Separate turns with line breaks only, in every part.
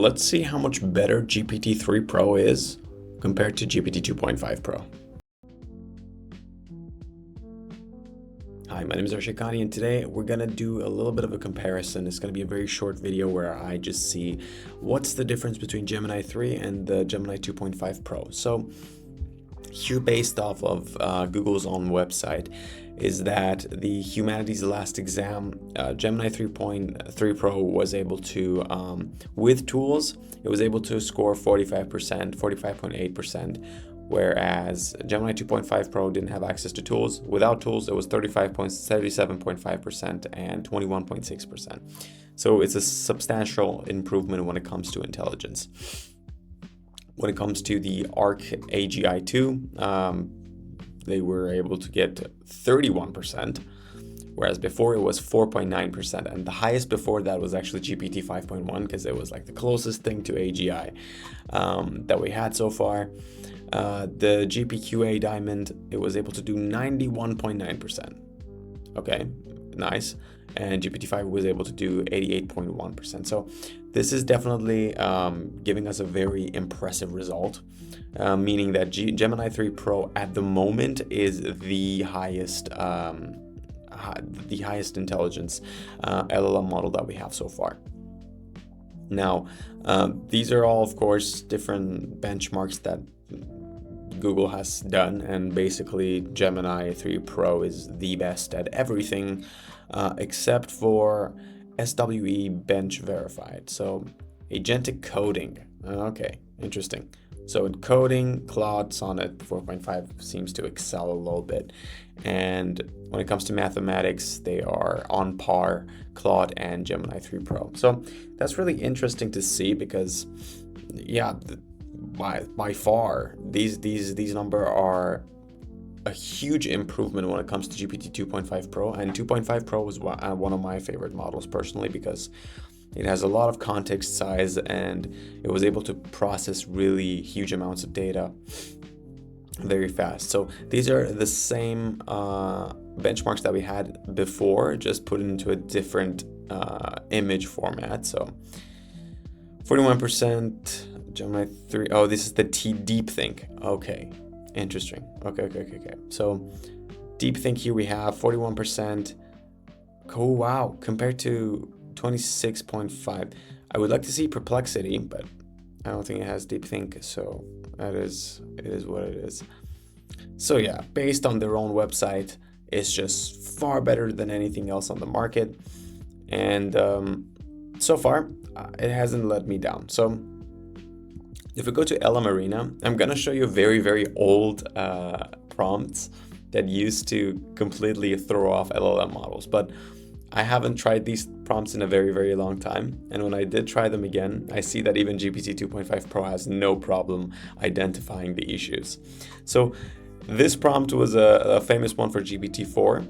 let's see how much better GPT-3 Pro is compared to GPT 2.5 Pro. Hi, my name is Arshikani, and today we're gonna do a little bit of a comparison. It's gonna be a very short video where I just see what's the difference between Gemini 3 and the Gemini 2.5 Pro. So here, based off of Google's own website, is that the Humanities Last Exam, Gemini 3.3 Pro was able to, with tools, it was able to score 45%, 45.8%, whereas Gemini 2.5 Pro didn't have access to tools. Without tools, it was 37.5% and 21.6%. So it's a substantial improvement when it comes to intelligence. When it comes to the ARC AGI2, they were able to get 31%, whereas before it was 4.9%. And the highest before that was actually GPT 5.1, because it was like the closest thing to AGI that we had so far. The GPQA Diamond, it was able to do 91.9%. Okay, nice. And GPT-5 was able to do 88.1%. So this is definitely giving us a very impressive result, meaning that Gemini 3 Pro at the moment is the highest intelligence LLM model that we have so far. Now, these are all, of course, different benchmarks that Google has done, and basically Gemini 3 Pro is the best at everything except for SWE bench verified. So agentic coding. Okay, interesting. So in coding, Claude Sonnet 4.5 seems to excel a little bit. And when it comes to mathematics, they are on par, Claude and Gemini 3 Pro. So that's really interesting to see because, yeah, by far, these numbers are a huge improvement when it comes to GPT 2.5 Pro, and 2.5 Pro was one of my favorite models personally because it has a lot of context size and it was able to process really huge amounts of data very fast. So these are the same benchmarks that we had before, just put into a different image format. So 41%. Gemini 3, oh, this is the DeepThink. Okay, interesting. Okay. So DeepThink here we have 41%. Oh, wow, compared to 26.5. I would like to see Perplexity, but I don't think it has DeepThink, so it is what it is. So yeah, based on their own website, it's just far better than anything else on the market. And so far, it hasn't let me down. So if we go to LM Arena, I'm going to show you very, very old prompts that used to completely throw off LLM models. But I haven't tried these prompts in a very, very long time. And when I did try them again, I see that even GPT 2.5 Pro has no problem identifying the issues. So this prompt was a famous one for GPT-4.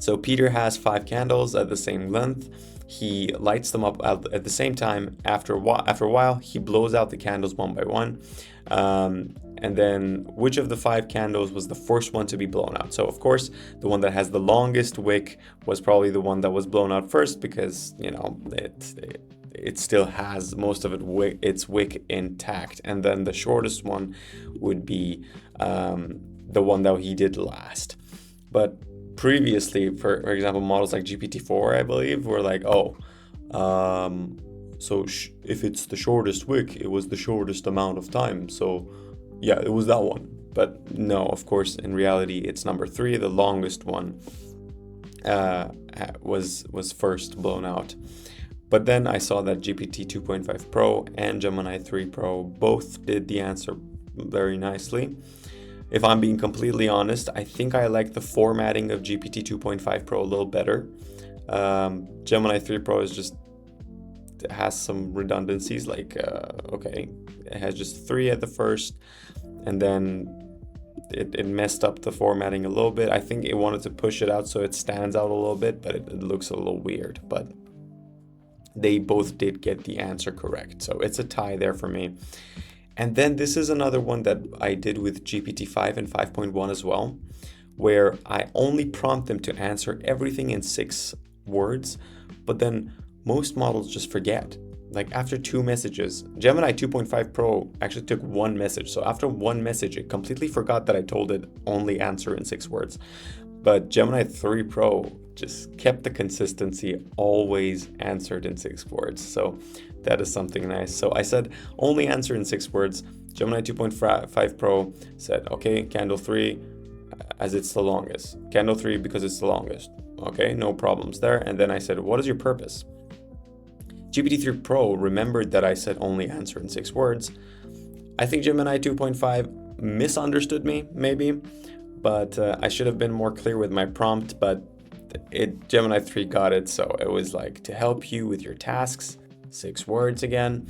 So Peter has 5 candles at the same length. He lights them up at the same time. After a while, he blows out the candles one by one. And then which of the 5 candles was the first one to be blown out? So of course, the one that has the longest wick was probably the one that was blown out first because, you know, it still has most of its wick intact. And then the shortest one would be the one that he did last. But previously, for example, models like GPT-4, I believe, were like, so if it's the shortest wick, it was the shortest amount of time. So yeah, it was that one. But no, of course, in reality, it's number 3, the longest one was first blown out. But then I saw that GPT 2.5 Pro and Gemini 3 Pro both did the answer very nicely. If I'm being completely honest, I think I like the formatting of GPT 2.5 Pro a little better. Gemini 3 Pro has some redundancies, like, okay, it has just 3 at the first, and then it messed up the formatting a little bit. I think it wanted to push it out so it stands out a little bit, but it looks a little weird. But they both did get the answer correct. So it's a tie there for me. And then this is another one that I did with GPT-5 and 5.1 as well, where I only prompt them to answer everything in 6 words, but then most models just forget. like after 2 messages. Gemini 2.5 Pro actually took 1 message. So after 1 message, it completely forgot that I told it only answer in 6 words. But Gemini 3 Pro just kept the consistency, always answered in 6 words. So that is something nice. So I said only answer in 6 words. Gemini 2.5 Pro said, okay, candle 3 as it's the longest. Candle 3 because it's the longest. Okay, no problems there. And then I said, what is your purpose? GPT-3 Pro remembered that I said only answer in 6 words. I think Gemini 2.5 misunderstood me, maybe, but I should have been more clear with my prompt, but Gemini 3 got it. So it was like, to help you with your tasks, 6 words again.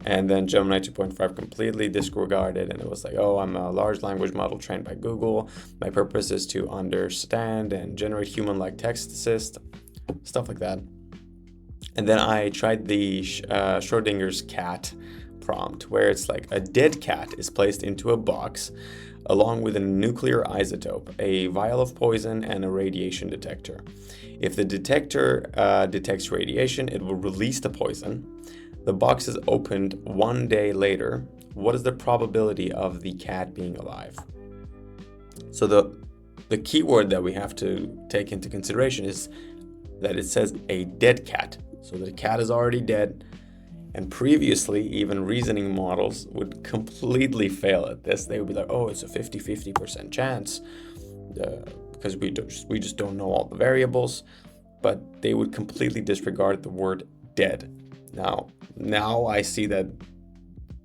And then Gemini 2.5 completely disregarded, and it was like, oh, I'm a large language model trained by Google. My purpose is to understand and generate human-like text assist, stuff like that. And then I tried the Schrödinger's cat prompt, where it's like a dead cat is placed into a box along with a nuclear isotope, a vial of poison, and a radiation detector. If the detector detects radiation, it will release the poison. The box is opened 1 day later. What is the probability of the cat being alive? So the keyword that we have to take into consideration is that it says a dead cat. So the cat is already dead. And previously, even reasoning models would completely fail at this. They would be like, oh, it's a 50% chance because we just don't know all the variables. But they would completely disregard the word dead. Now I see that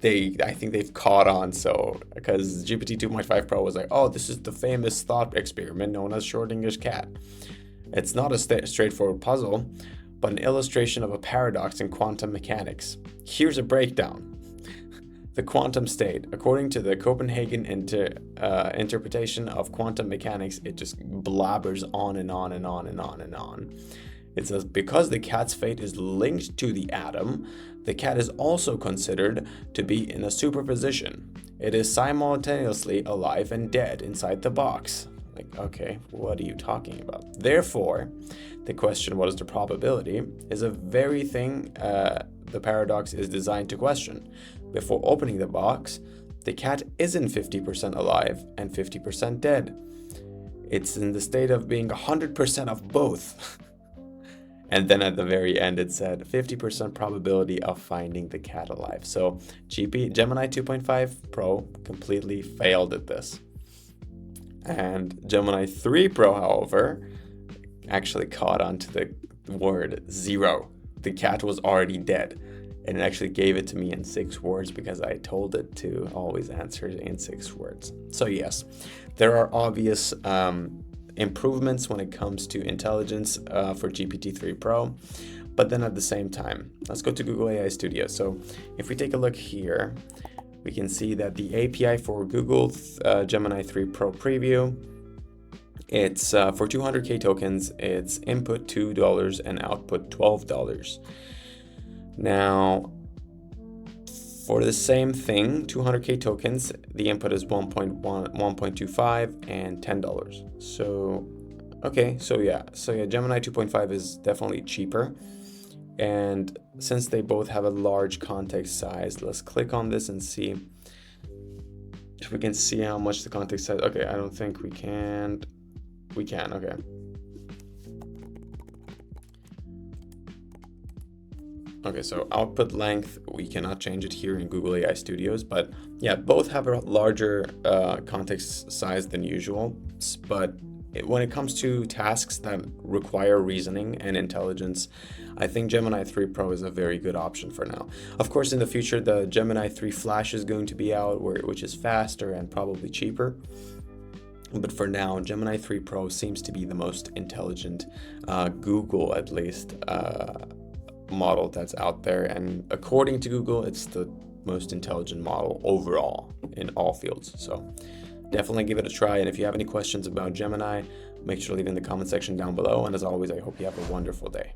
I think they've caught on. So because GPT 2.5 Pro was like, oh, this is the famous thought experiment known as Schrödinger's cat. It's not a straightforward puzzle, but an illustration of a paradox in quantum mechanics. Here's a breakdown. The quantum state, according to the Copenhagen interpretation of quantum mechanics, it just blabbers on and on and on and on and on. It says, because the cat's fate is linked to the atom, the cat is also considered to be in a superposition. It is simultaneously alive and dead inside the box. Like, okay, what are you talking about? Therefore, the question, what is the probability, is a very thing the paradox is designed to question. Before opening the box, the cat isn't 50% alive and 50% dead. It's in the state of being 100% of both. And then at the very end, it said 50% probability of finding the cat alive. So Gemini 2.5 Pro completely failed at this. And Gemini 3 Pro, however, actually caught on to the word 0. The cat was already dead. And it actually gave it to me in 6 words because I told it to always answer in 6 words. So yes, there are obvious improvements when it comes to intelligence for GPT-3 Pro. But then at the same time, let's go to Google AI Studio. So if we take a look here, we can see that the API for Google Gemini 3 Pro Preview, it's for 200K tokens, it's input $2 and output $12. Now, for the same thing, 200K tokens, the input is 1.25 and $10. So, okay, so yeah, Gemini 2.5 is definitely cheaper. And since they both have a large context size, let's click on this and see if we can see how much the context size. Okay, I don't think we can. We can, okay. Okay, so output length, we cannot change it here in Google AI Studios, but yeah, both have a larger context size than usual. But when it comes to tasks that require reasoning and intelligence, I think Gemini 3 Pro is a very good option for now. Of course, in the future, the Gemini 3 Flash is going to be out, which is faster and probably cheaper. But for now, Gemini 3 Pro seems to be the most intelligent, Google at least, model that's out there. And according to Google, it's the most intelligent model overall in all fields. So definitely give it a try. And if you have any questions about Gemini, make sure to leave it in the comment section down below. And as always, I hope you have a wonderful day.